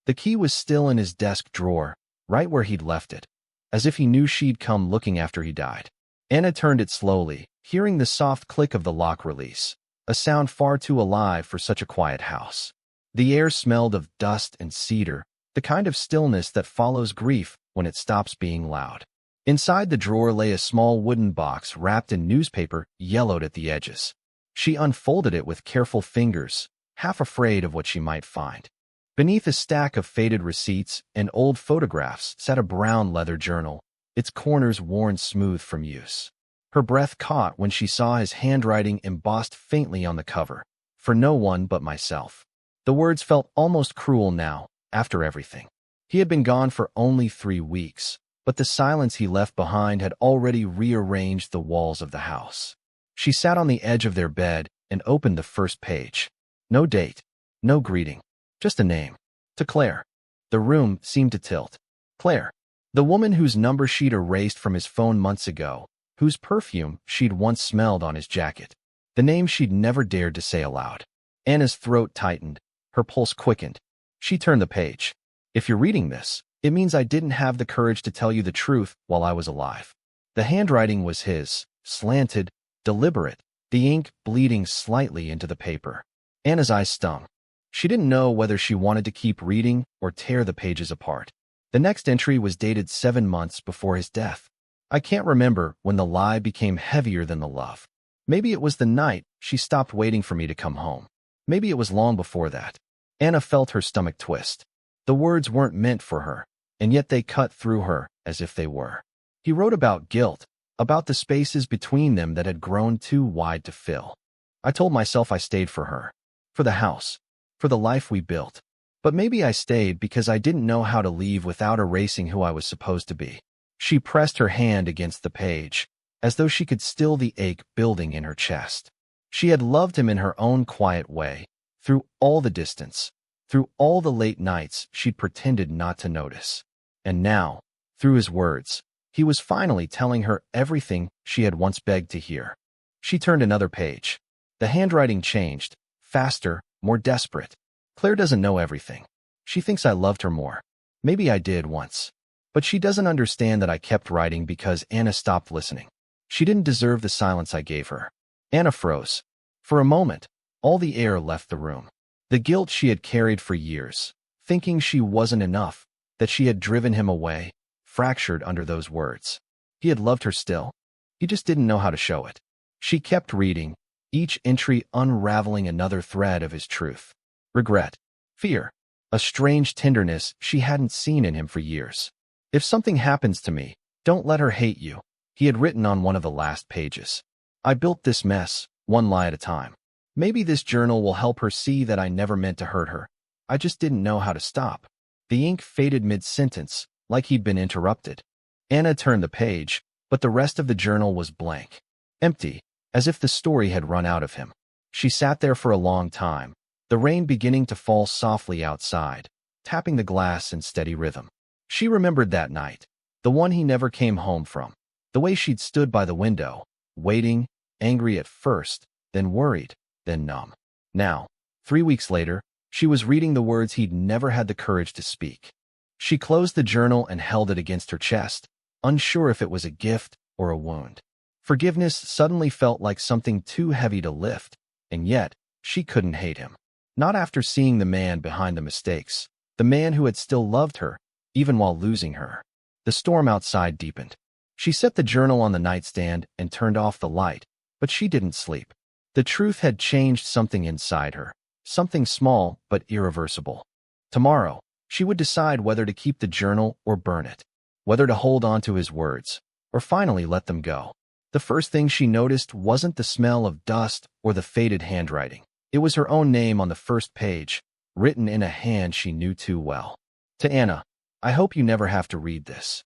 The key was still in his desk drawer, right where he'd left it, as if he knew she'd come looking after he died. Anna turned it slowly, hearing the soft click of the lock release, a sound far too alive for such a quiet house. The air smelled of dust and cedar, the kind of stillness that follows grief when it stops being loud. Inside the drawer lay a small wooden box wrapped in newspaper, yellowed at the edges. She unfolded it with careful fingers, half afraid of what she might find. Beneath a stack of faded receipts and old photographs sat a brown leather journal, its corners worn smooth from use. Her breath caught when she saw his handwriting embossed faintly on the cover, "For no one but myself." The words felt almost cruel now, after everything. He had been gone for only 3 weeks, but the silence he left behind had already rearranged the walls of the house. She sat on the edge of their bed and opened the first page. No date, no greeting, just a name. To Claire. The room seemed to tilt. Claire. The woman whose number she'd erased from his phone months ago, whose perfume she'd once smelled on his jacket. The name she'd never dared to say aloud. Anna's throat tightened, her pulse quickened. She turned the page. If you're reading this, it means I didn't have the courage to tell you the truth while I was alive. The handwriting was his, slanted, deliberate, the ink bleeding slightly into the paper. Anna's eyes stung. She didn't know whether she wanted to keep reading or tear the pages apart. The next entry was dated 7 months before his death. I can't remember when the lie became heavier than the love. Maybe it was the night she stopped waiting for me to come home. Maybe it was long before that. Anna felt her stomach twist. The words weren't meant for her, and yet they cut through her as if they were. He wrote about guilt, about the spaces between them that had grown too wide to fill. I told myself I stayed for her, for the house, for the life we built. But maybe I stayed because I didn't know how to leave without erasing who I was supposed to be. She pressed her hand against the page, as though she could still the ache building in her chest. She had loved him in her own quiet way, through all the distance, through all the late nights she'd pretended not to notice. And now, through his words, he was finally telling her everything she had once begged to hear. She turned another page. The handwriting changed, faster, more desperate. Claire doesn't know everything. She thinks I loved her more. Maybe I did once. But she doesn't understand that I kept writing because Anna stopped listening. She didn't deserve the silence I gave her. Anna froze. For a moment, all the air left the room. The guilt she had carried for years, thinking she wasn't enough, that she had driven him away, fractured under those words. He had loved her still. He just didn't know how to show it. She kept reading, each entry unraveling another thread of his truth. Regret, fear, a strange tenderness she hadn't seen in him for years. If something happens to me, don't let her hate you, he had written on one of the last pages. I built this mess, one lie at a time. Maybe this journal will help her see that I never meant to hurt her. I just didn't know how to stop. The ink faded mid-sentence, like he'd been interrupted. Anna turned the page, but the rest of the journal was blank. Empty, as if the story had run out of him. She sat there for a long time, the rain beginning to fall softly outside, tapping the glass in steady rhythm. She remembered that night, the one he never came home from, the way she'd stood by the window, waiting, angry at first, then worried, then numb. Now, 3 weeks later, she was reading the words he'd never had the courage to speak. She closed the journal and held it against her chest, unsure if it was a gift or a wound. Forgiveness suddenly felt like something too heavy to lift, and yet, she couldn't hate him. Not after seeing the man behind the mistakes, the man who had still loved her, even while losing her. The storm outside deepened. She set the journal on the nightstand and turned off the light, but she didn't sleep. The truth had changed something inside her, something small but irreversible. Tomorrow, she would decide whether to keep the journal or burn it, whether to hold on to his words, or finally let them go. The first thing she noticed wasn't the smell of dust or the faded handwriting. It was her own name on the first page, written in a hand she knew too well. To Anna, I hope you never have to read this.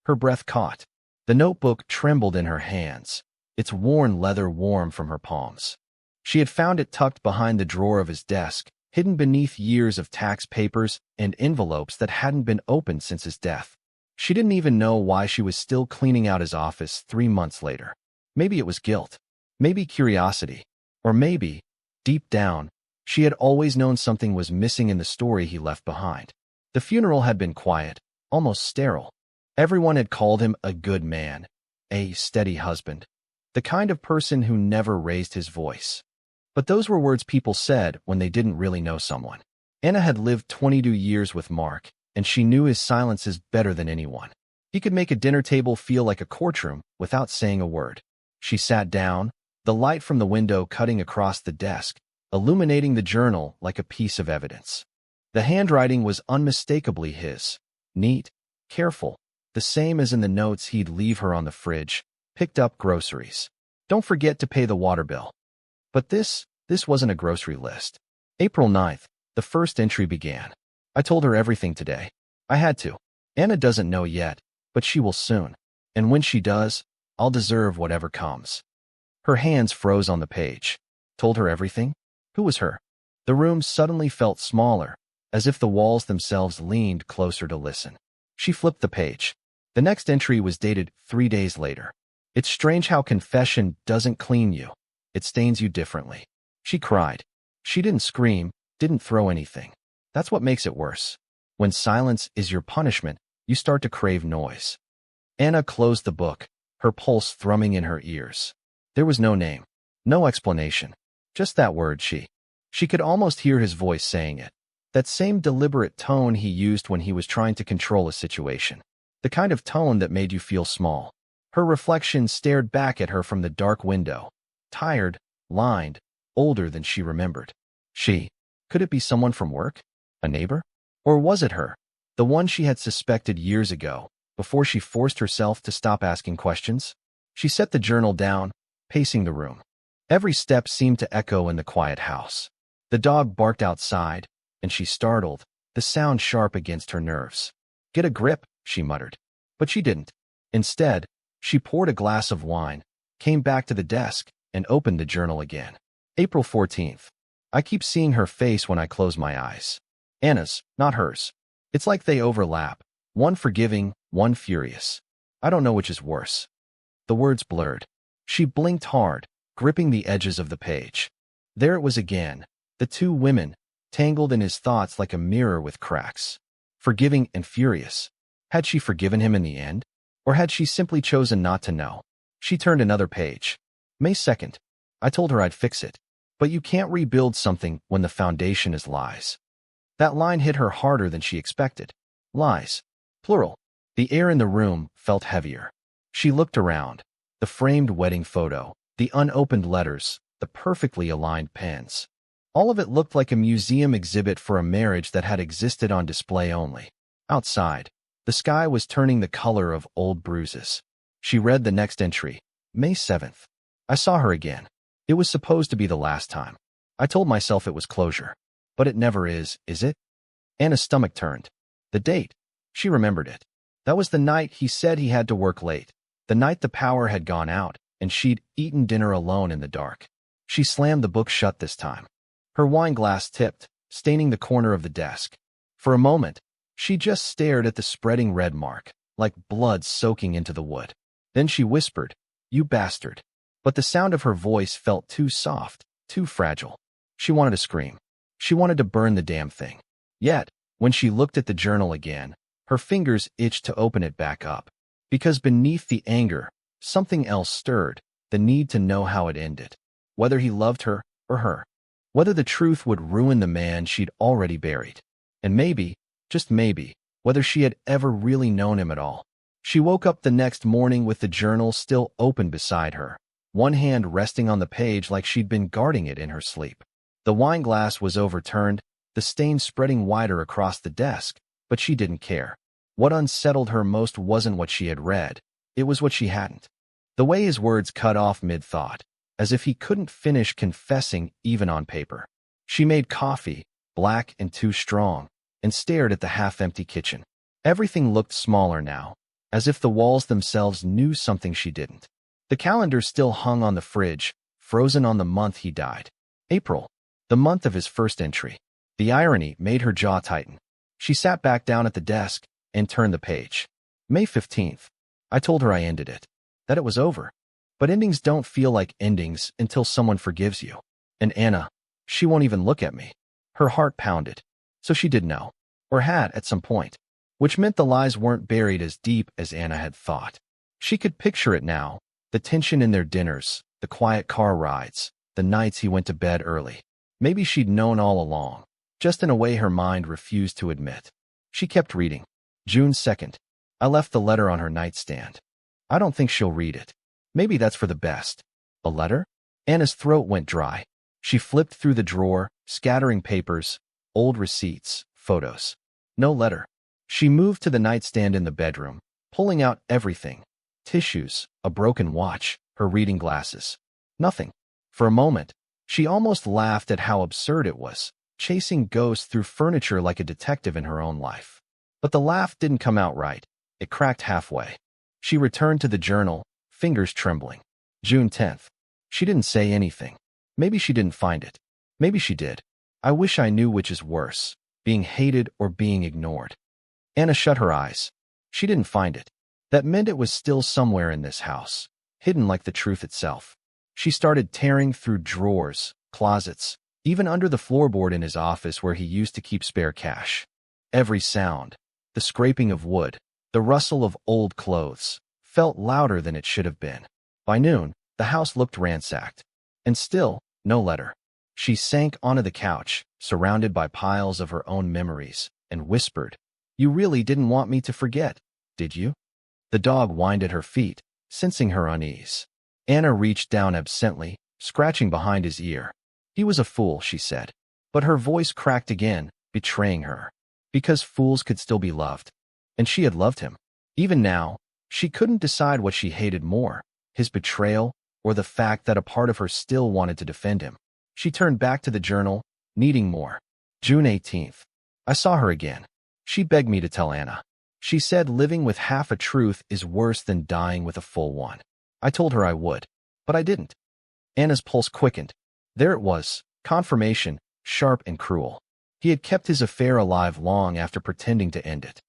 Her breath caught. The notebook trembled in her hands, its worn leather warm from her palms. She had found it tucked behind the drawer of his desk, hidden beneath years of tax papers and envelopes that hadn't been opened since his death. She didn't even know why she was still cleaning out his office 3 months later. Maybe it was guilt, maybe curiosity, or maybe, deep down, she had always known something was missing in the story he left behind. The funeral had been quiet, almost sterile. Everyone had called him a good man, a steady husband, the kind of person who never raised his voice. But those were words people said when they didn't really know someone. Anna had lived 22 years with Mark, and she knew his silences better than anyone. He could make a dinner table feel like a courtroom without saying a word. She sat down, the light from the window cutting across the desk, illuminating the journal like a piece of evidence. The handwriting was unmistakably his, neat, careful, the same as in the notes he'd leave her on the fridge, picked up groceries. Don't forget to pay the water bill. But this wasn't a grocery list. April 9th, the first entry began. I told her everything today. I had to. Anna doesn't know yet, but she will soon. And when she does, I'll deserve whatever comes. Her hands froze on the page. Told her everything? Who was her? The room suddenly felt smaller, as if the walls themselves leaned closer to listen. She flipped the page. The next entry was dated 3 days later. It's strange how confession doesn't clean you. It stains you differently. She cried. She didn't scream, didn't throw anything. That's what makes it worse. When silence is your punishment, you start to crave noise. Anna closed the book, her pulse thrumming in her ears. There was no name, no explanation. Just that word, she. She could almost hear his voice saying it. That same deliberate tone he used when he was trying to control a situation. The kind of tone that made you feel small. Her reflection stared back at her from the dark window. Tired, lined, older than she remembered. She. Could it be someone from work? A neighbor? Or was it her? The one she had suspected years ago, before she forced herself to stop asking questions? She set the journal down, pacing the room. Every step seemed to echo in the quiet house. The dog barked outside, and she startled, the sound sharp against her nerves. Get a grip, she muttered. But she didn't. Instead, she poured a glass of wine, came back to the desk, and opened the journal again. April 14th. I keep seeing her face when I close my eyes. Anna's, not hers. It's like they overlap, one forgiving, one furious. I don't know which is worse. The words blurred. She blinked hard, gripping the edges of the page. There it was again, the two women, tangled in his thoughts like a mirror with cracks. Forgiving and furious. Had she forgiven him in the end? Or had she simply chosen not to know? She turned another page. May 2nd. I told her I'd fix it. But you can't rebuild something when the foundation is lies. That line hit her harder than she expected. Lies. Plural. The air in the room felt heavier. She looked around. The framed wedding photo, the unopened letters, the perfectly aligned pens. All of it looked like a museum exhibit for a marriage that had existed on display only. Outside, the sky was turning the color of old bruises. She read the next entry. May 7th. I saw her again. It was supposed to be the last time. I told myself it was closure. But it never is it? Anna's stomach turned. The date. She remembered it. That was the night he said he had to work late. The night the power had gone out, and she'd eaten dinner alone in the dark. She slammed the book shut this time. Her wine glass tipped, staining the corner of the desk. For a moment, she just stared at the spreading red mark, like blood soaking into the wood. Then she whispered, "You bastard." But the sound of her voice felt too soft, too fragile. She wanted to scream. She wanted to burn the damn thing. Yet, when she looked at the journal again, her fingers itched to open it back up. Because beneath the anger, something else stirred, the need to know how it ended. Whether he loved her or her. Whether the truth would ruin the man she'd already buried. And maybe, just maybe, whether she had ever really known him at all. She woke up the next morning with the journal still open beside her, one hand resting on the page like she'd been guarding it in her sleep. The wine glass was overturned, the stain spreading wider across the desk, but she didn't care. What unsettled her most wasn't what she had read, it was what she hadn't. The way his words cut off mid-thought, as if he couldn't finish confessing even on paper. She made coffee, black and too strong, and stared at the half-empty kitchen. Everything looked smaller now, as if the walls themselves knew something she didn't. The calendar still hung on the fridge, frozen on the month he died. April, the month of his first entry. The irony made her jaw tighten. She sat back down at the desk and turned the page. May 15th. I told her I ended it. That it was over. But endings don't feel like endings until someone forgives you. And Anna, she won't even look at me. Her heart pounded. So she did know. or had at some point, which meant the lies weren't buried as deep as Anna had thought. She could picture it now, the tension in their dinners, the quiet car rides, the nights he went to bed early. Maybe she'd known all along, just in a way her mind refused to admit. She kept reading. June 2nd. I left the letter on her nightstand. I don't think she'll read it. Maybe that's for the best. A letter? Anna's throat went dry. She flipped through the drawer, scattering papers, old receipts, photos. No letter. She moved to the nightstand in the bedroom, pulling out everything. Tissues, a broken watch, her reading glasses. Nothing. For a moment, she almost laughed at how absurd it was, chasing ghosts through furniture like a detective in her own life. But the laugh didn't come out right. It cracked halfway. She returned to the journal, fingers trembling. June 10th. She didn't say anything. Maybe she didn't find it. Maybe she did. I wish I knew which is worse, being hated or being ignored. Anna shut her eyes. She didn't find it. That meant it was still somewhere in this house, hidden like the truth itself. She started tearing through drawers, closets, even under the floorboard in his office where he used to keep spare cash. Every sound, the scraping of wood, the rustle of old clothes, felt louder than it should have been. By noon, the house looked ransacked. And still, no letter. She sank onto the couch, surrounded by piles of her own memories, and whispered, "You really didn't want me to forget, did you?" The dog whined at her feet, sensing her unease. Anna reached down absently, scratching behind his ear. He was a fool, she said. But her voice cracked again, betraying her. Because fools could still be loved. And she had loved him. Even now, she couldn't decide what she hated more, his betrayal, or the fact that a part of her still wanted to defend him. She turned back to the journal, needing more. June 18th. I saw her again. She begged me to tell Anna. She said living with half a truth is worse than dying with a full one. I told her I would, but I didn't. Anna's pulse quickened. There it was, confirmation, sharp and cruel. He had kept his affair alive long after pretending to end it.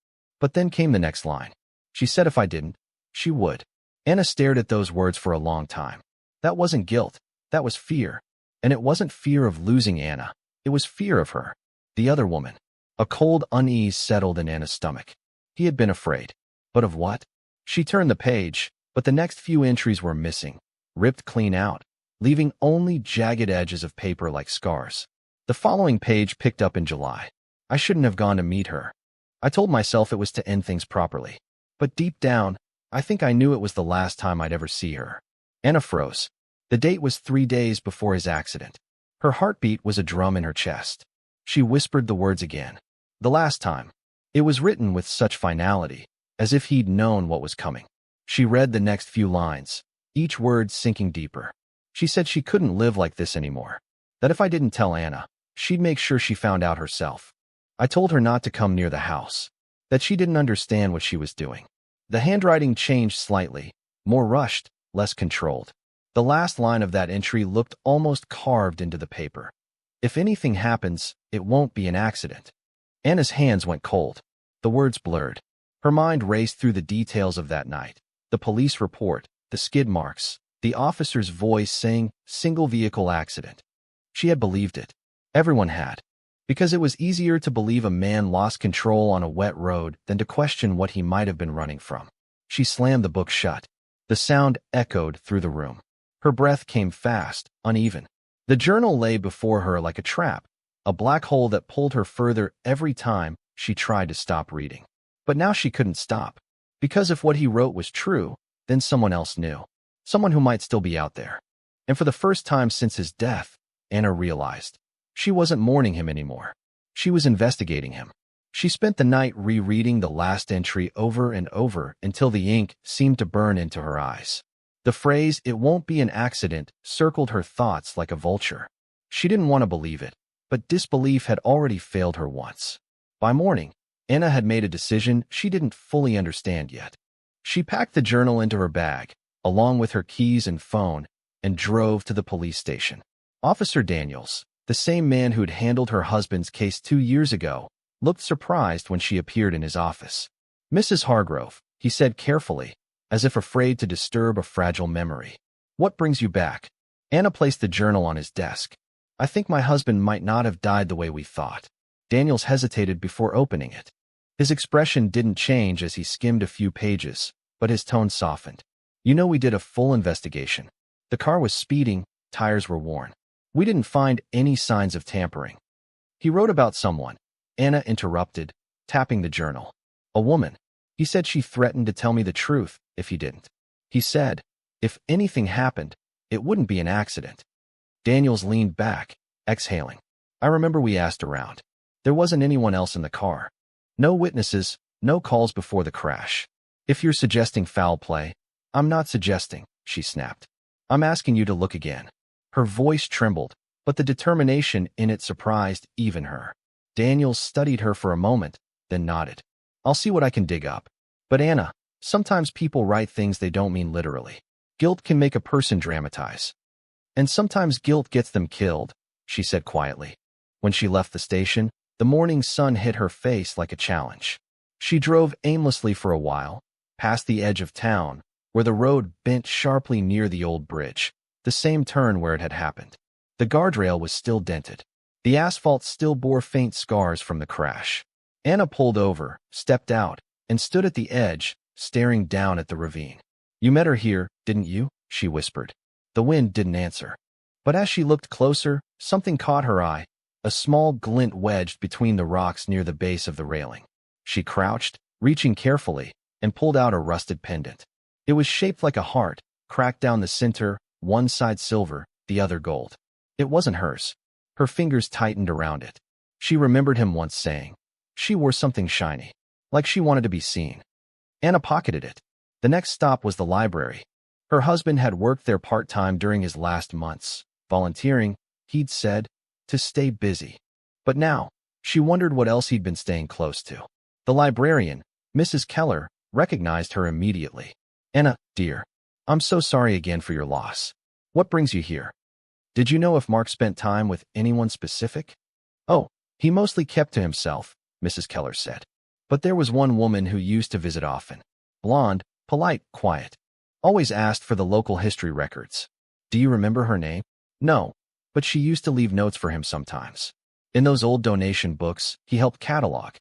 But then came the next line. She said if I didn't, she would. Anna stared at those words for a long time. That wasn't guilt, that was fear. And it wasn't fear of losing Anna, it was fear of her, the other woman. A cold unease settled in Anna's stomach. He had been afraid. But of what? She turned the page, but the next few entries were missing, ripped clean out, leaving only jagged edges of paper like scars. The following page picked up in July. I shouldn't have gone to meet her. I told myself it was to end things properly. But deep down, I think I knew it was the last time I'd ever see her. Anna froze. The date was 3 days before his accident. Her heartbeat was a drum in her chest. She whispered the words again. The last time. It was written with such finality, as if he'd known what was coming. She read the next few lines, each word sinking deeper. She said she couldn't live like this anymore. That if I didn't tell Anna, she'd make sure she found out herself. I told her not to come near the house, that she didn't understand what she was doing. The handwriting changed slightly, more rushed, less controlled. The last line of that entry looked almost carved into the paper. If anything happens, it won't be an accident. Anna's hands went cold. The words blurred. Her mind raced through the details of that night. The police report, the skid marks, the officer's voice saying, single vehicle accident. She had believed it. Everyone had. Because it was easier to believe a man lost control on a wet road than to question what he might have been running from. She slammed the book shut. The sound echoed through the room. Her breath came fast, uneven. The journal lay before her like a trap, a black hole that pulled her further every time she tried to stop reading. But now she couldn't stop. Because if what he wrote was true, then someone else knew. Someone who might still be out there. And for the first time since his death, Anna realized. She wasn't mourning him anymore. She was investigating him. She spent the night rereading the last entry over and over until the ink seemed to burn into her eyes. The phrase, "it won't be an accident," circled her thoughts like a vulture. She didn't want to believe it, but disbelief had already failed her once. By morning, Anna had made a decision she didn't fully understand yet. She packed the journal into her bag, along with her keys and phone, and drove to the police station. Officer Daniels, the same man who'd handled her husband's case 2 years ago, looked surprised when she appeared in his office. "Mrs. Hargrove," he said carefully, as if afraid to disturb a fragile memory. "What brings you back?" Anna placed the journal on his desk. "I think my husband might not have died the way we thought." Daniels hesitated before opening it. His expression didn't change as he skimmed a few pages, but his tone softened. You know, we did a full investigation. The car was speeding, tires were worn. We didn't find any signs of tampering. He wrote about someone. Anna interrupted, tapping the journal. A woman. He said she threatened to tell me the truth if he didn't. He said, if anything happened, it wouldn't be an accident. Daniels leaned back, exhaling. I remember we asked around. There wasn't anyone else in the car. No witnesses, no calls before the crash. If you're suggesting foul play, I'm not suggesting, she snapped. I'm asking you to look again. Her voice trembled, but the determination in it surprised even her. Daniels studied her for a moment, then nodded. I'll see what I can dig up. But Anna, sometimes people write things they don't mean literally. Guilt can make a person dramatize. And sometimes guilt gets them killed, she said quietly. When she left the station, the morning sun hit her face like a challenge. She drove aimlessly for a while, past the edge of town, where the road bent sharply near the old bridge, the same turn where it had happened. The guardrail was still dented. The asphalt still bore faint scars from the crash. Anna pulled over, stepped out, and stood at the edge, staring down at the ravine. You met her here, didn't you? She whispered. The wind didn't answer. But as she looked closer, something caught her eye, a small glint wedged between the rocks near the base of the railing. She crouched, reaching carefully, and pulled out a rusted pendant. It was shaped like a heart, cracked down the center, one side silver, the other gold. It wasn't hers. Her fingers tightened around it. She remembered him once saying, she wore something shiny, like she wanted to be seen. Anna pocketed it. The next stop was the library. Her husband had worked there part-time during his last months, volunteering, he'd said, to stay busy. But now, she wondered what else he'd been staying close to. The librarian, Mrs. Keller, recognized her immediately. Anna, dear, I'm so sorry again for your loss. What brings you here? Did you know if Mark spent time with anyone specific? Oh, he mostly kept to himself, Mrs. Keller said. But there was one woman who used to visit often. Blonde, polite, quiet. Always asked for the local history records. Do you remember her name? No, but she used to leave notes for him sometimes. In those old donation books, he helped catalog.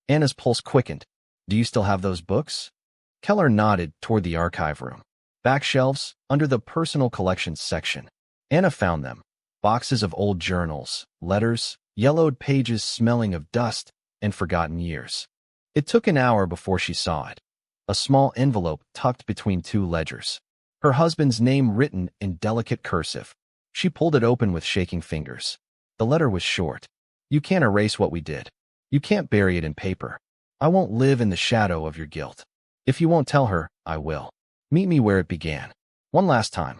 Anna's pulse quickened. Do you still have those books? Keller nodded toward the archive room. Back shelves, under the personal collections section. Anna found them. Boxes of old journals, letters, yellowed pages smelling of dust and forgotten years. It took an hour before she saw it. A small envelope tucked between two ledgers. Her husband's name written in delicate cursive. She pulled it open with shaking fingers. The letter was short. You can't erase what we did. You can't bury it in paper. I won't live in the shadow of your guilt. If you won't tell her, I will. Meet me where it began. One last time.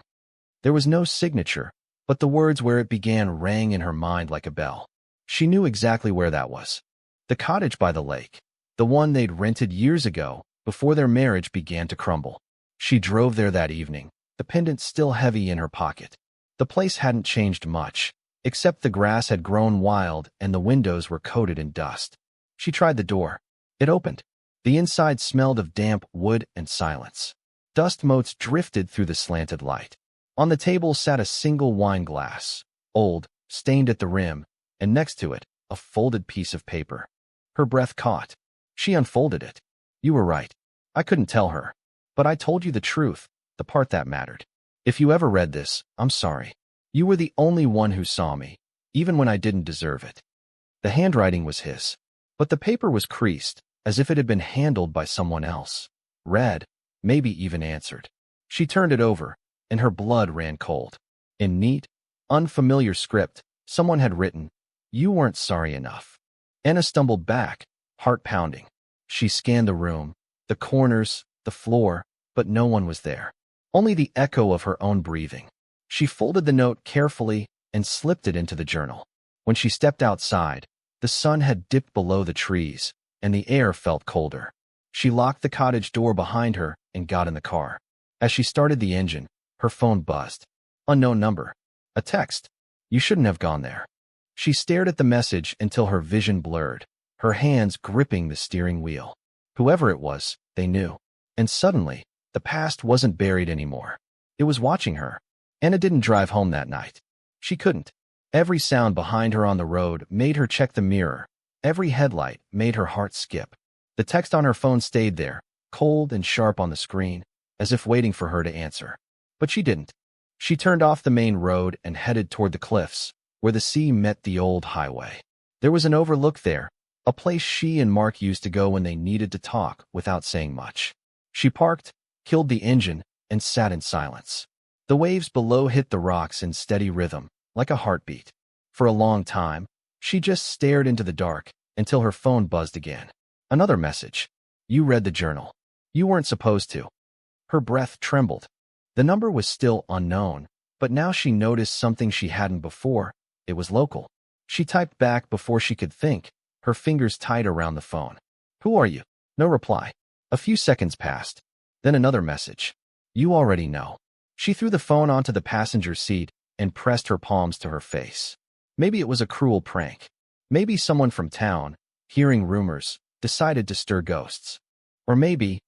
There was no signature, but the words where it began rang in her mind like a bell. She knew exactly where that was. The cottage by the lake. The one they'd rented years ago, before their marriage began to crumble. She drove there that evening, the pendant still heavy in her pocket. The place hadn't changed much, except the grass had grown wild and the windows were coated in dust. She tried the door. It opened. The inside smelled of damp wood and silence. Dust motes drifted through the slanted light. On the table sat a single wine glass, old, stained at the rim, and next to it, a folded piece of paper. Her breath caught. She unfolded it. You were right. I couldn't tell her. But I told you the truth, the part that mattered. If you ever read this, I'm sorry. You were the only one who saw me, even when I didn't deserve it. The handwriting was his, but the paper was creased, as if it had been handled by someone else. Read, maybe even answered. She turned it over, and her blood ran cold. In neat, unfamiliar script, someone had written, You weren't sorry enough. Anna stumbled back, heart pounding. She scanned the room, the corners, the floor, but no one was there. Only the echo of her own breathing. She folded the note carefully and slipped it into the journal. When she stepped outside, the sun had dipped below the trees, and the air felt colder. She locked the cottage door behind her and got in the car. As she started the engine, her phone buzzed. Unknown number. A text. You shouldn't have gone there. She stared at the message until her vision blurred, her hands gripping the steering wheel. Whoever it was, they knew. And suddenly, the past wasn't buried anymore. It was watching her. Anna didn't drive home that night. She couldn't. Every sound behind her on the road made her check the mirror. Every headlight made her heart skip. The text on her phone stayed there, cold and sharp on the screen, as if waiting for her to answer. But she didn't. She turned off the main road and headed toward the cliffs, where the sea met the old highway. There was an overlook there, a place she and Mark used to go when they needed to talk without saying much. She parked, killed the engine, and sat in silence. The waves below hit the rocks in steady rhythm, like a heartbeat. For a long time, she just stared into the dark until her phone buzzed again. Another message. You read the journal. You weren't supposed to. Her breath trembled. The number was still unknown, but now she noticed something she hadn't before. It was local. She typed back before she could think, her fingers tight around the phone. Who are you? No reply. A few seconds passed. Then another message. You already know. She threw the phone onto the passenger seat and pressed her palms to her face. Maybe it was a cruel prank. Maybe someone from town, hearing rumors, decided to stir ghosts. Or maybe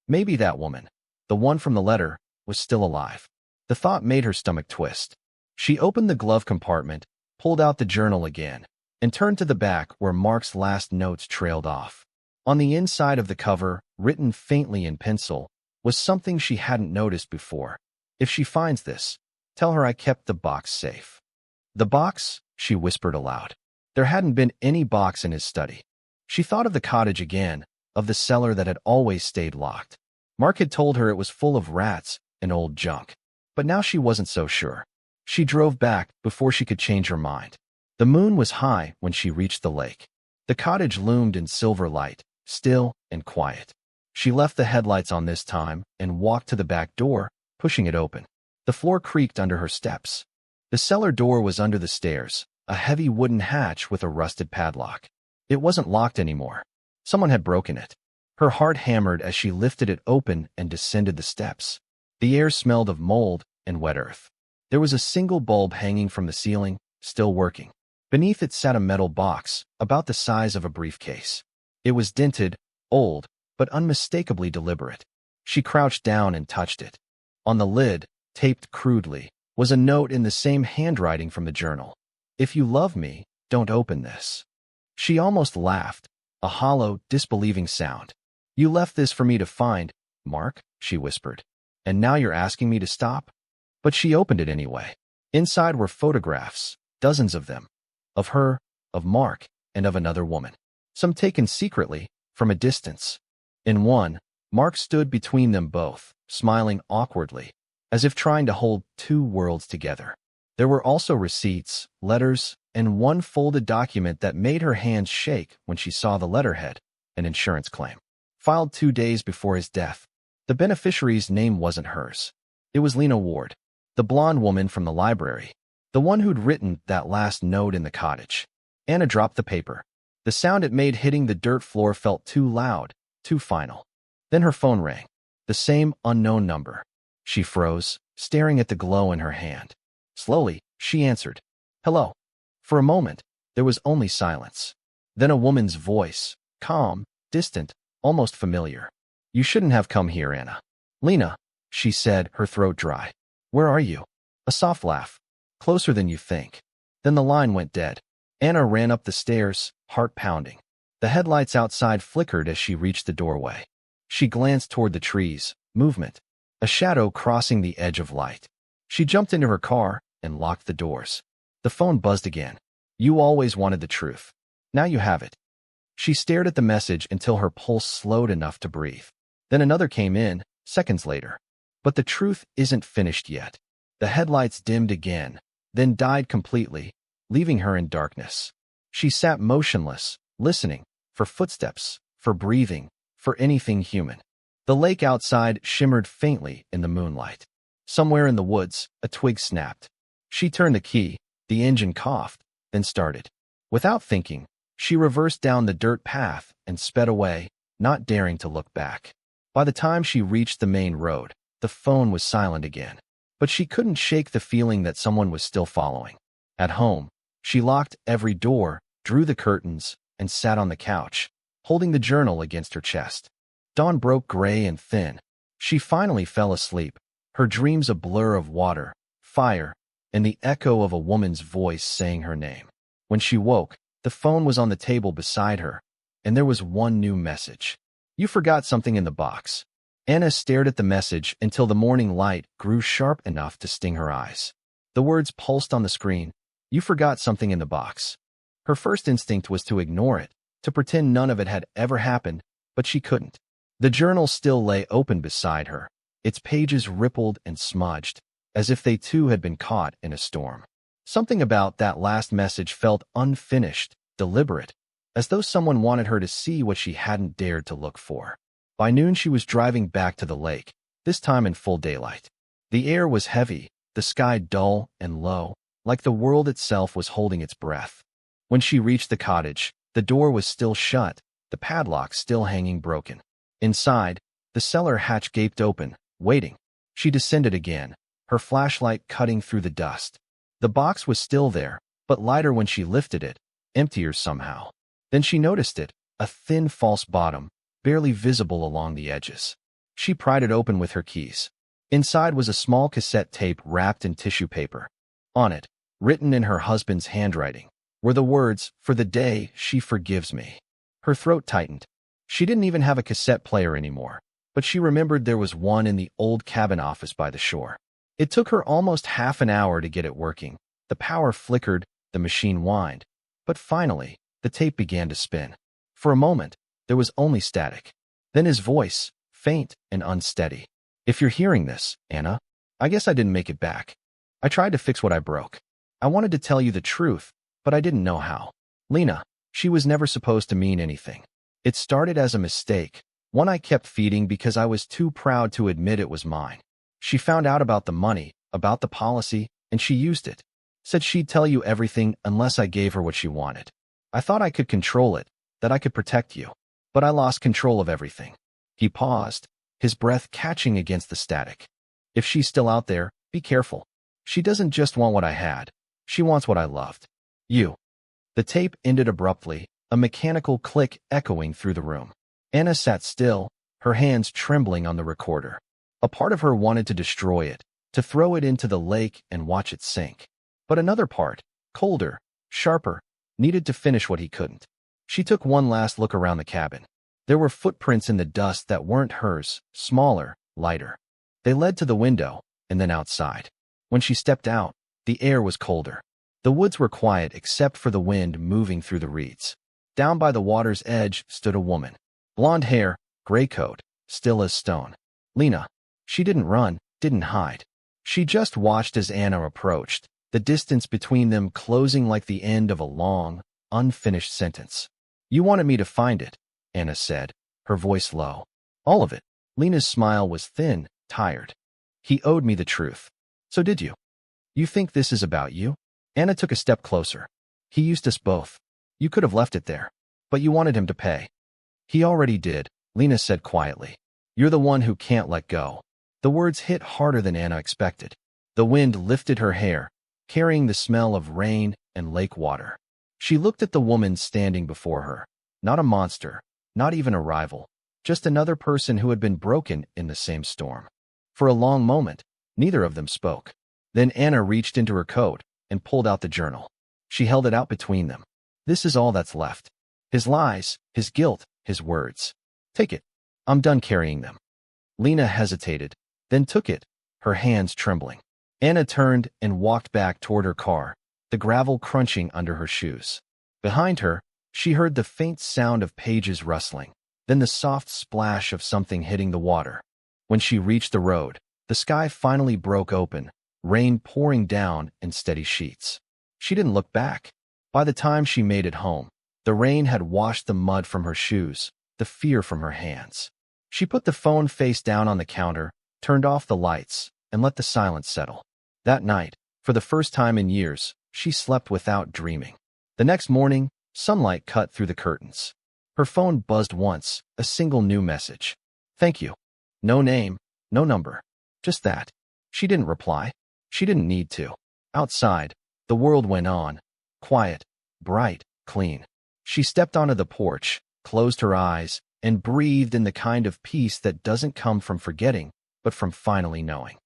that woman, the one from the letter, was still alive. The thought made her stomach twist. She opened the glove compartment, pulled out the journal again, and turned to the back where Mark's last notes trailed off. On the inside of the cover, written faintly in pencil, was something she hadn't noticed before. If she finds this, tell her I kept the box safe. The box? She whispered aloud. There hadn't been any box in his study. She thought of the cottage again, of the cellar that had always stayed locked. Mark had told her it was full of rats and old junk. But now she wasn't so sure. She drove back before she could change her mind. The moon was high when she reached the lake. The cottage loomed in silver light, still and quiet. She left the headlights on this time and walked to the back door, pushing it open. The floor creaked under her steps. The cellar door was under the stairs, a heavy wooden hatch with a rusted padlock. It wasn't locked anymore. Someone had broken it. Her heart hammered as she lifted it open and descended the steps. The air smelled of mold and wet earth. There was a single bulb hanging from the ceiling, still working. Beneath it sat a metal box, about the size of a briefcase. It was dented, old, but unmistakably deliberate. She crouched down and touched it. On the lid, taped crudely, was a note in the same handwriting from the journal. If you love me, don't open this. She almost laughed, a hollow, disbelieving sound. You left this for me to find, Mark, she whispered. And now you're asking me to stop? But she opened it anyway. Inside were photographs, dozens of them. Of her, of Mark, and of another woman. Some taken secretly, from a distance. In one, Mark stood between them both, smiling awkwardly, as if trying to hold two worlds together. There were also receipts, letters, and one folded document that made her hands shake when she saw the letterhead, an insurance claim. Filed 2 days before his death. The beneficiary's name wasn't hers. It was Lena Ward, the blonde woman from the library, the one who'd written that last note in the cottage. Anna dropped the paper. The sound it made hitting the dirt floor felt too loud, too final. Then her phone rang. The same unknown number. She froze, staring at the glow in her hand. Slowly, she answered. Hello. For a moment, there was only silence. Then a woman's voice, calm, distant, almost familiar. You shouldn't have come here, Anna. Lena, she said, her throat dry. Where are you? A soft laugh. Closer than you think. Then the line went dead. Anna ran up the stairs, heart pounding. The headlights outside flickered as she reached the doorway. She glanced toward the trees, movement, a shadow crossing the edge of light. She jumped into her car and locked the doors. The phone buzzed again. You always wanted the truth. Now you have it. She stared at the message until her pulse slowed enough to breathe. Then another came in, seconds later. But the truth isn't finished yet. The headlights dimmed again, then died completely, leaving her in darkness. She sat motionless, listening, for footsteps, for breathing, for anything human. The lake outside shimmered faintly in the moonlight. Somewhere in the woods, a twig snapped. She turned the key, the engine coughed, then started. Without thinking, she reversed down the dirt path and sped away, not daring to look back. By the time she reached the main road, the phone was silent again. But she couldn't shake the feeling that someone was still following. At home, she locked every door, drew the curtains, and sat on the couch, holding the journal against her chest. Dawn broke gray and thin. She finally fell asleep, her dreams a blur of water, fire, and the echo of a woman's voice saying her name. When she woke, The phone was on the table beside her, and there was one new message. You forgot something in the box. Anna stared at the message until the morning light grew sharp enough to sting her eyes. The words pulsed on the screen. You forgot something in the box. Her first instinct was to ignore it, to pretend none of it had ever happened, but she couldn't. The journal still lay open beside her. Its pages rippled and smudged, as if they too had been caught in a storm. Something about that last message felt unfinished, deliberate, as though someone wanted her to see what she hadn't dared to look for. By noon she was driving back to the lake, this time in full daylight. The air was heavy, the sky dull and low, like the world itself was holding its breath. When she reached the cottage, the door was still shut, the padlock still hanging broken. Inside, the cellar hatch gaped open, waiting. She descended again, her flashlight cutting through the dust. The box was still there, but lighter when she lifted it, emptier somehow. Then she noticed it, a thin false bottom, barely visible along the edges. She pried it open with her keys. Inside was a small cassette tape wrapped in tissue paper. On it, written in her husband's handwriting, were the words, "For the day she forgives me." Her throat tightened. She didn't even have a cassette player anymore, but she remembered there was one in the old cabin office by the shore. It took her almost half an hour to get it working. The power flickered, the machine whined. But finally, the tape began to spin. For a moment, there was only static. Then his voice, faint and unsteady. "If you're hearing this, Anna, I guess I didn't make it back. I tried to fix what I broke. I wanted to tell you the truth, but I didn't know how. Lena, she was never supposed to mean anything. It started as a mistake, one I kept feeding because I was too proud to admit it was mine. She found out about the money, about the policy, and she used it. Said she'd tell you everything unless I gave her what she wanted. I thought I could control it, that I could protect you. But I lost control of everything." He paused, his breath catching against the static. "If she's still out there, be careful. She doesn't just want what I had. She wants what I loved. You." The tape ended abruptly, a mechanical click echoing through the room. Anna sat still, her hands trembling on the recorder. A part of her wanted to destroy it, to throw it into the lake and watch it sink. But another part, colder, sharper, needed to finish what he couldn't. She took one last look around the cabin. There were footprints in the dust that weren't hers, smaller, lighter. They led to the window, and then outside. When she stepped out, the air was colder. The woods were quiet except for the wind moving through the reeds. Down by the water's edge stood a woman. Blonde hair, gray coat, still as stone. Lena. She didn't run, didn't hide. She just watched as Anna approached, the distance between them closing like the end of a long, unfinished sentence. "You wanted me to find it," Anna said, her voice low. "All of it." Lena's smile was thin, tired. "He owed me the truth. So did you. You think this is about you?" Anna took a step closer. "He used us both. You could have left it there. But you wanted him to pay." "He already did," Lena said quietly. "You're the one who can't let go." The words hit harder than Anna expected. The wind lifted her hair, carrying the smell of rain and lake water. She looked at the woman standing before her. Not a monster, not even a rival, just another person who had been broken in the same storm. For a long moment, neither of them spoke. Then Anna reached into her coat and pulled out the journal. She held it out between them. "This is all that's left. His lies, his guilt, his words. Take it. I'm done carrying them." Lena hesitated, then took it, her hands trembling. Anna turned and walked back toward her car, the gravel crunching under her shoes. Behind her, she heard the faint sound of pages rustling, then the soft splash of something hitting the water. When she reached the road, the sky finally broke open, rain pouring down in steady sheets. She didn't look back. By the time she made it home, the rain had washed the mud from her shoes, the fear from her hands. She put the phone face down on the counter, turned off the lights, and let the silence settle. That night, for the first time in years, she slept without dreaming. The next morning, sunlight cut through the curtains. Her phone buzzed once, a single new message. "Thank you." No name, no number. Just that. She didn't reply. She didn't need to. Outside, the world went on. Quiet, bright, clean. She stepped onto the porch, closed her eyes, and breathed in the kind of peace that doesn't come from forgetting, but from finally knowing.